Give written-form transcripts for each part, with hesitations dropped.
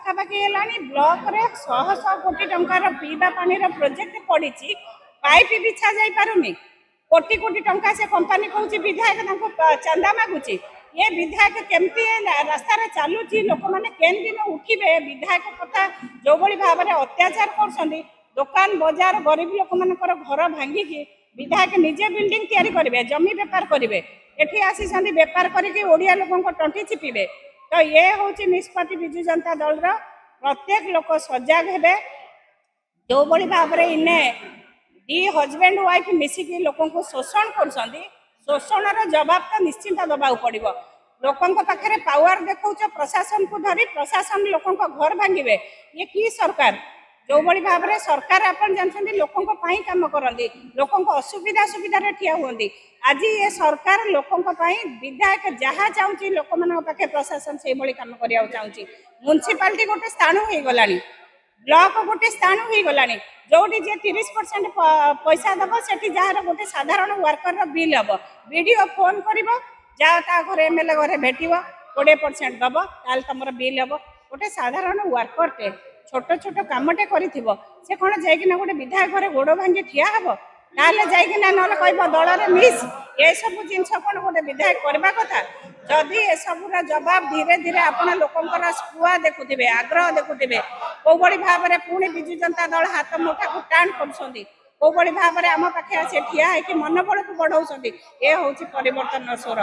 पाखापाखि है ब्लॉक रे 100 कोटी टंकार पीवा पानी प्रोजेक्ट पड़ी पाइप बिछा जा पारुनी कोटी कोटी टंका से कंपनी कौन विधायक चंदा मागुची ये विधायक केमती रास्ता चलुची लोक मैंने केन दिन उठे विधायक कथा जो भाव में अत्याचार कर दुकान बजार गरीब लोक मान घर भांगिकी विधायक निजे बिल्डिंग तैयारी करेंगे जमी बेपार करेंगे एठी आसी बेपार करके ओडिया लोक टंटी चिपीबे तो ये हूँ निष्पत्ति विजु जनता दल प्रत्येक लोक सजग हे जो भाव में इने दी हजबैंड वाइफ मिसिकी लोक शोषण कर शोषण जवाब तो निश्चिंत दबाक पड़ो लोकों पाखे पावर देखा प्रशासन को धरी प्रशासन लोकों घर भांगे ये कि सरकार जो भाव में सरकार आप जानते लोकों कम करती लोकों असुविधा सुविधा ठिया हुई आज ये सरकार लोकों विधायक जहाँ चाहूँ लोक मान पाखे प्रशासन से कम करने चाहूँगी म्युनिसिपालिटी गोटे स्थान हो गला ब्लॉक गोटे स्थान हो गला जो 30% पैसा दब से जार गोटे साधारण वर्कर बिल हम वीडियो फोन कर घर एमएलए घरे भेट 20% दब ताल तुम बिल हम गोटे साधारण वर्कर टे छोट छोट कमटे कर कौन जाइना गोटे विधायक घर गोड़ भांगी ठिया हम ना जाइना ना कह दल मिस ये सब जिन कौन गोटे विधायक करवा कथा जदि ए सबूर जवाब धीरे धीरे आपण लोकंर स्पुआ देखुवे आग्रह देखुवे कौ भाव में पुणी विजु जनता दल हाथ मुठा को टाण कौ भाव में आम पाखे आसी ठिया है मन बल को बढ़ाऊँ ये हूँ परिवर्तन स्वर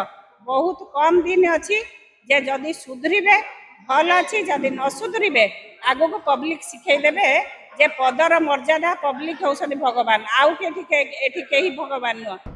बहुत कम दिन अच्छी जे जदि सुधरीबे भल अच्छी जदि न सुधरीबे आग को पब्लिक शिखेदेवे जे पदर मर्यादा पब्लिक होती भगवान आउ के भगवान नुह।